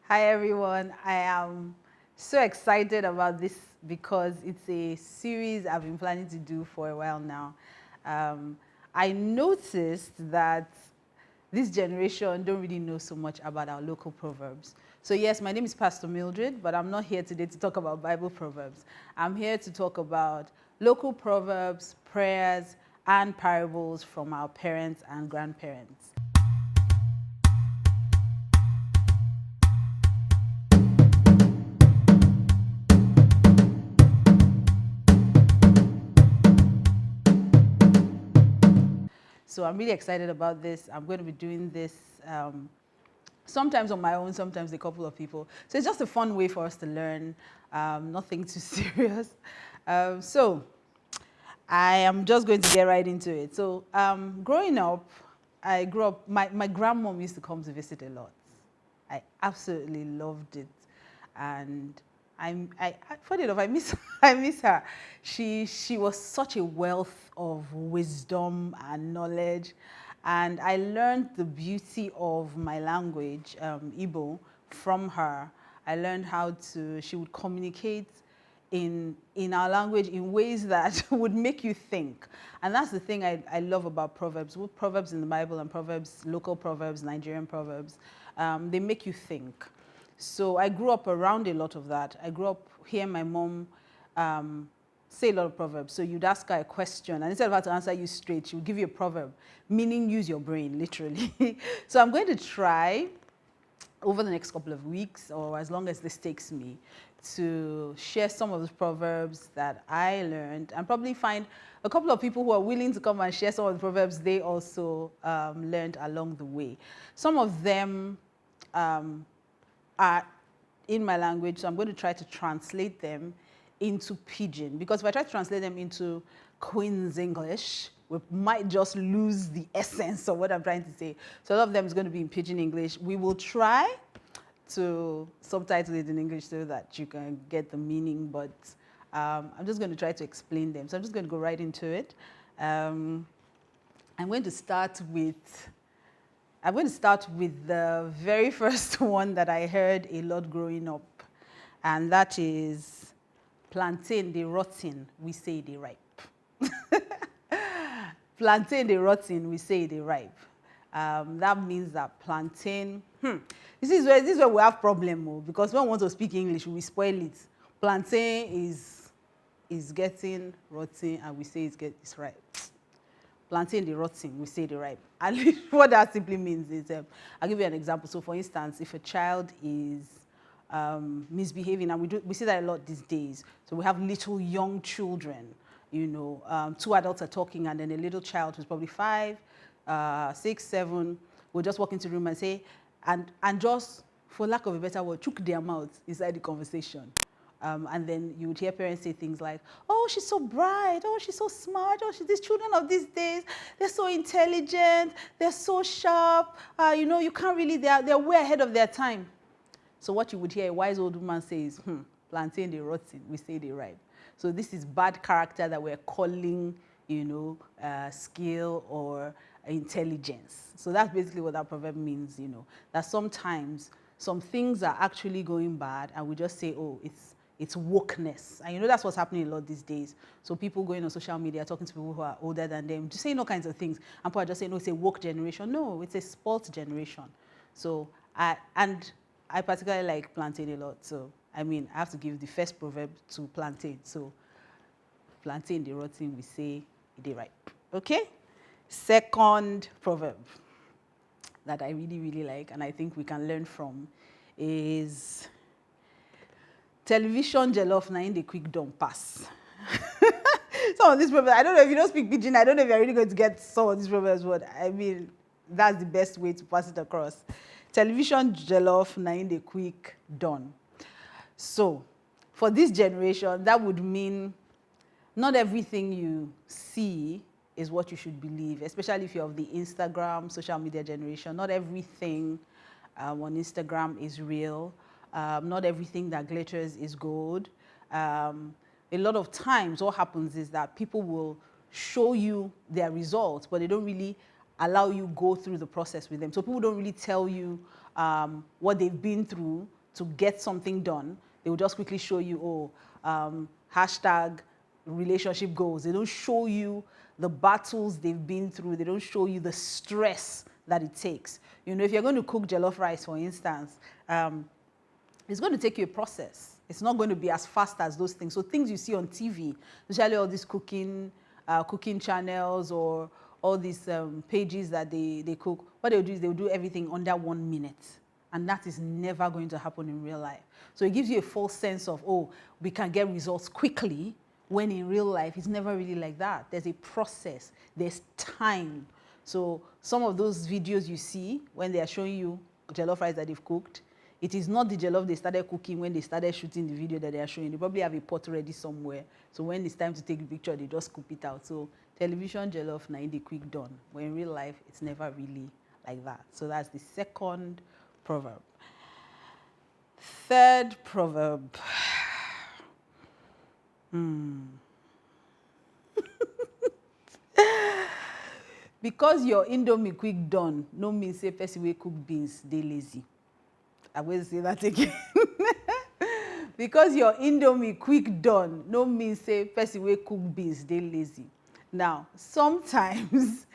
Hi everyone, I am so excited about this because it's a series I've been planning to do for a while now. Um, I noticed that this generation don't really know so much about our local proverbs. So yes, my name is Pastor Mildred, but I'm not here today to talk about Bible proverbs. I'm here to talk about local proverbs, prayers, and parables from our parents and grandparents. So I'm really excited about this. I'm going to be doing this sometimes on my own, sometimes a couple of people. So it's just a fun way for us to learn, nothing too serious. So I am just going to get right into it. So growing up, I grew up, my grandmom used to come to visit a lot. I absolutely loved it. And funny enough, I miss her. She was such a wealth of wisdom and knowledge, and I learned the beauty of my language, Igbo, from her. I learned how to. She would communicate in our language in ways that would make you think. And that's the thing I love about Proverbs. Proverbs in the Bible and Proverbs, local Proverbs, Nigerian Proverbs, they make you think. So I grew up around a lot of that. I grew up hearing my mom say a lot of proverbs. So you'd ask her a question, and instead of her to answer you straight, she would give you a proverb, meaning use your brain, literally. So I'm going to try over the next couple of weeks, or as long as this takes me, to share some of the proverbs that I learned, and probably find a couple of people who are willing to come and share some of the proverbs they also learned along the way. Some of them are in my language, so I'm going to try to translate them into Pidgin, because if I try to translate them into Queen's English, we might just lose the essence of what I'm trying to say. So a lot of them is going to be in Pidgin English. We will try to subtitle it in English so that you can get the meaning, but I'm just going to try to explain them. So I'm just going to go right into it. I'm going to start with the very first one that I heard a lot growing up, and that is plantain dey rotten, we say dey ripe. Plantain dey rotten, we say dey ripe. That means that plantain, this is where we have problem, because when we want to speak English, we spoil it. Plantain is getting rotten, and we say it's ripe. Plantain dey rotten, we say dey ripe. And what that simply means is, I'll give you an example. So for instance, if a child is misbehaving, and we see that a lot these days. So we have little young children, two adults are talking, and then a little child who's probably 5, 6, 7 will just walk into the room and say, and just, for lack of a better word, chook their mouth inside the conversation. And then you would hear parents say things like, oh, she's so bright, oh, she's so smart, oh, these children of these days, they're so intelligent, they're so sharp, you can't really, they're way ahead of their time. So what you would hear a wise old woman say is, plantain dey rotten, we say dey ripe. So this is bad character that we're calling, skill or intelligence. So that's basically what that proverb means, that sometimes some things are actually going bad, and we just say, oh, it's wokeness. And that's what's happening a lot these days. So people going on social media, talking to people who are older than them, just saying all kinds of things. And people are just saying, no, it's a woke generation. No, it's a sports generation. So I particularly like plantain a lot. So, I have to give the first proverb to plantain. So, plantain dey rotten, we say dey ripe. Okay? Second proverb that I really, really like, and I think we can learn from, is television jollof na im dey quick don pass. Some of these proverbs, I don't know if you don't speak pidgin, I don't know if you're really going to get some of these proverbs, but that's the best way to pass it across. Television jollof na im dey quick done. So, for this generation, that would mean not everything you see is what you should believe, especially if you're of the Instagram, social media generation. Not everything on Instagram is real. Not everything that glitters is gold. A lot of times what happens is that people will show you their results, but they don't really allow you go through the process with them. So people don't really tell you what they've been through to get something done. They will just quickly show you, hashtag relationship goals. They don't show you the battles they've been through. They don't show you the stress that it takes. You know, if you're going to cook jollof rice, for instance, it's going to take you a process. It's not going to be as fast as those things. So things you see on TV, especially all these cooking channels or all these pages that they cook, what they'll do is they'll do everything under 1 minute. And that is never going to happen in real life. So it gives you a false sense of, oh, we can get results quickly, when in real life, it's never really like that. There's a process, there's time. So some of those videos you see when they are showing you jollof rice that they've cooked, it is not the jollof they started cooking when they started shooting the video that they are showing. They probably have a pot ready somewhere. So when it's time to take the picture, they just scoop it out. So television jollof, na in the quick done. When in real life, it's never really like that. So that's the second proverb. Third proverb. Because your indomie quick done, no mean say person wey cook beans dey lazy. I will say that again. Because your indomie quick done, no mean say person wey cook beans dey lazy. Now, sometimes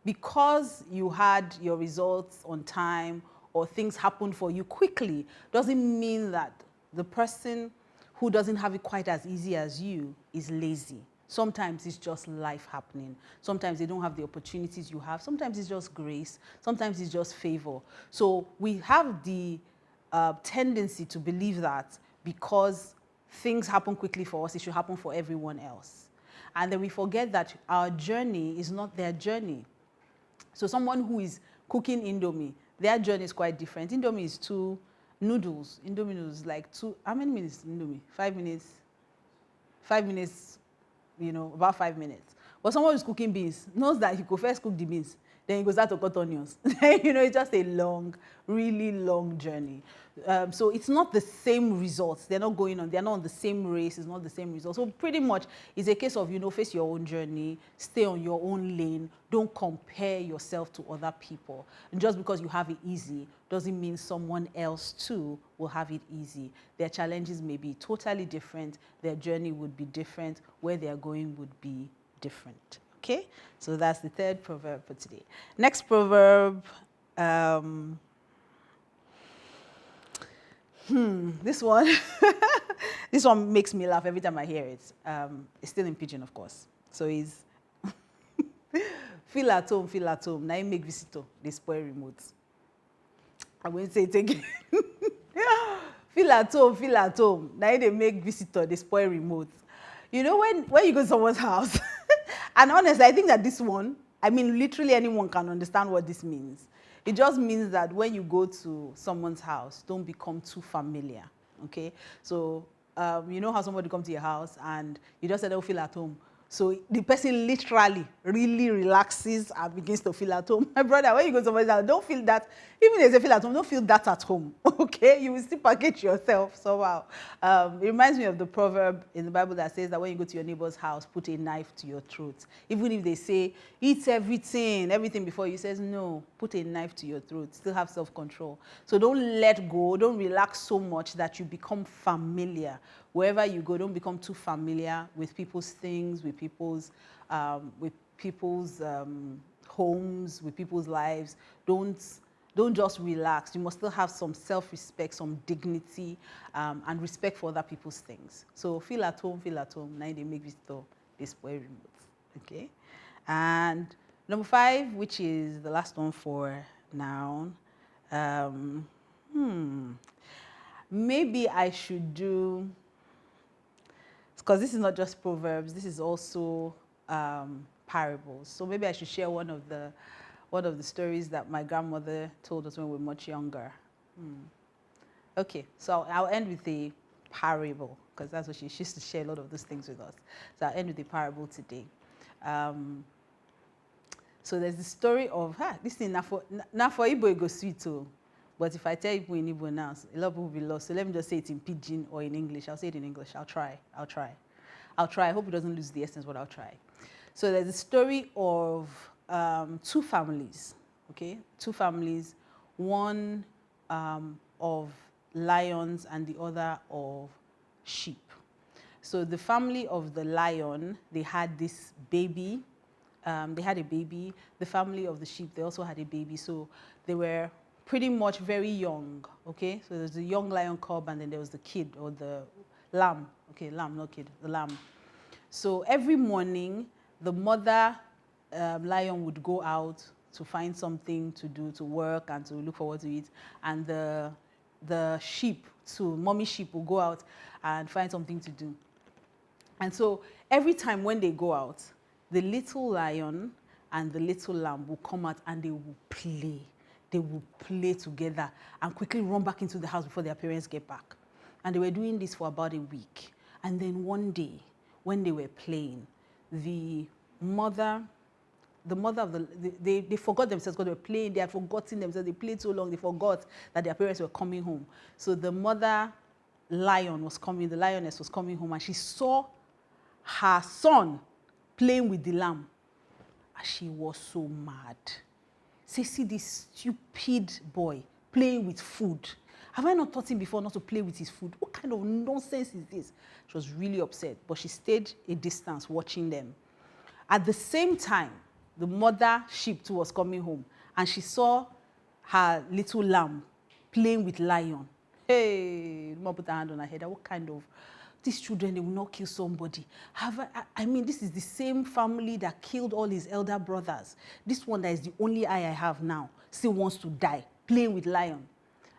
because you had your results on time or things happened for you quickly, doesn't mean that the person who doesn't have it quite as easy as you is lazy. Sometimes it's just life happening. Sometimes they don't have the opportunities you have. Sometimes it's just grace. Sometimes it's just favor. So we have the tendency to believe that because things happen quickly for us, it should happen for everyone else. And then we forget that our journey is not their journey. So someone who is cooking indomie, their journey is quite different. Indomie is indomie noodles, like how many minutes indomie? 5 minutes? 5 minutes, about 5 minutes. But someone who's cooking beans knows that he could first cook the beans, then he goes out to cut onions. It's just a long, really long journey. So it's not the same results. They're not on the same race. It's not the same results. So pretty much it's a case of, face your own journey, stay on your own lane. Don't compare yourself to other people. And just because you have it easy doesn't mean someone else too will have it easy. Their challenges may be totally different. Their journey would be different. Where they're going would be different. Okay? So that's the third proverb for today. Next proverb. This one, this one makes me laugh every time I hear it. It's still in pidgin, of course. So it's feel at home. Now you make visitor, they spoil remote. I won't say it again. Feel at home. Now they make visitor, they spoil remote. When you go to someone's house, and honestly, I think that this one, literally anyone can understand what this means. It just means that when you go to someone's house, don't become too familiar, okay? So, you know how somebody comes to your house and you just say they'll feel at home. So the person literally really relaxes and begins to feel at home. My brother, when you go to somebody's house, don't feel that, even if they feel at home, don't feel that at home, okay? You will still package yourself somehow. It reminds me of the proverb in the Bible that says that when you go to your neighbor's house, put a knife to your throat. Even if they say, eat everything before you, says, no, put a knife to your throat. Still have self-control. So don't let go, don't relax so much that you become familiar. Wherever you go, don't become too familiar with people's things, with people's homes, with people's lives. Don't just relax. You must still have some self-respect, some dignity, and respect for other people's things. So feel at home. Now they make visitor, they spoil remote. Okay? And number 5, which is the last one for now. Maybe I should do, because this is not just proverbs, this is also parables. So maybe I should share one of the stories that my grandmother told us when we were much younger. Okay, so I'll end with a parable, because that's what she used to share a lot of those things with us. So I'll end with a parable today. So there's the story of, this thing, now for Igbo, it goes sweet too. But if I tell people in Igbo now, a lot of people will be lost. So let me just say it in pidgin or in English. I'll say it in English. I'll try. I hope it doesn't lose the essence, but I'll try. So there's a story of 2 families, okay? 2 families. one of lions and the other of sheep. So the family of the lion, they had this baby. They had a baby. The family of the sheep, they also had a baby. So they were pretty much very young, okay? So there's the young lion cub, and then there was the kid, or the lamb. Okay, lamb, not kid, the lamb. So every morning, the mother lion would go out to find something to do, to work, and to look forward to it. And the sheep, too, mommy sheep, will go out and find something to do. And so every time when they go out, the little lion and the little lamb will come out and they will play. They will play together and quickly run back into the house before their parents get back. And they were doing this for about a week. And then one day, when they were playing, the mother of they forgot themselves because they were playing. They had forgotten themselves. They played so long, they forgot that their parents were coming home. So the mother lion was coming, the lioness was coming home, and she saw her son playing with the lamb. And she was so mad. Say, see this stupid boy playing with food. Have I not taught him before not to play with his food? What kind of nonsense is this? She was really upset, but she stayed a distance watching them. At the same time, the mother sheep too was coming home, and she saw her little lamb playing with lion. Hey, the mom put her hand on her head. What kind of, these children, they will not kill somebody. I mean, this is the same family that killed all his elder brothers. This one that is the only eye I have now still wants to die, playing with lion.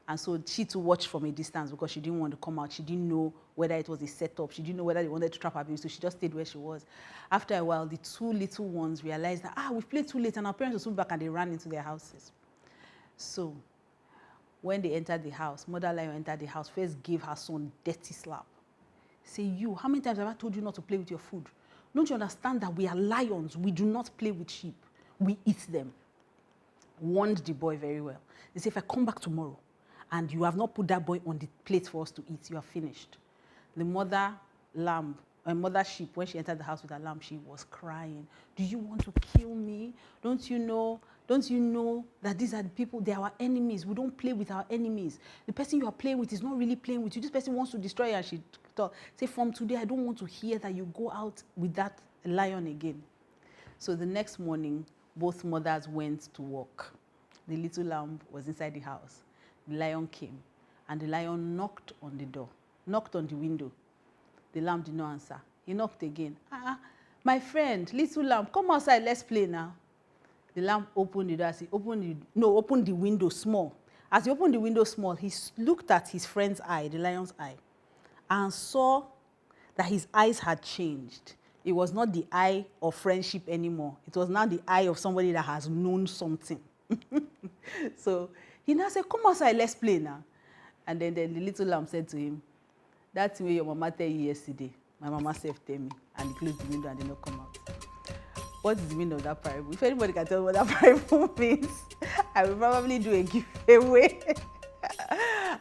And so she too watched from a distance because she didn't want to come out. She didn't know whether it was a setup. She didn't know whether they wanted to trap her baby, so she just stayed where she was. After a while, the two little ones realized that, we've played too late, and our parents will soon be back, and they ran into their houses. So when they entered the house, Mother Lion entered the house, first gave her son dirty slap. Say, you, how many times have I told you not to play with your food? Don't you understand that we are lions? We do not play with sheep. We eat them. Warned the boy very well. They say, if I come back tomorrow and you have not put that boy on the plate for us to eat, you are finished. The mother sheep, when she entered the house with her lamb, she was crying. Do you want to kill me? Don't you know that these are the people, they are our enemies. We don't play with our enemies. The person you are playing with is not really playing with you. This person wants to destroy you. And she thought, say, from today, I don't want to hear that you go out with that lion again. So the next morning, both mothers went to work. The little lamb was inside the house. The lion came, and the lion knocked on the door, knocked on the window. The lamb did not answer. He knocked again. My friend, little lamb, come outside, let's play now. The lamb opened the door. He opened the window small. As he opened the window small, he looked at his friend's eye, the lion's eye, and saw that his eyes had changed. It was not the eye of friendship anymore. It was now the eye of somebody that has known something. So he now said, come outside, let's play now. And then the little lamb said to him, that's the way your mama tell you yesterday. My mama said tell me. And he closed the window and did not come out. What is the meaning of that parable? If anybody can tell me what that parable means, I will probably do a giveaway.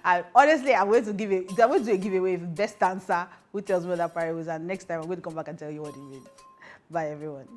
And honestly, I'm going to do a giveaway with best answer who tells me what that parable is. And next time, I'm going to come back and tell you what it means. Bye, everyone.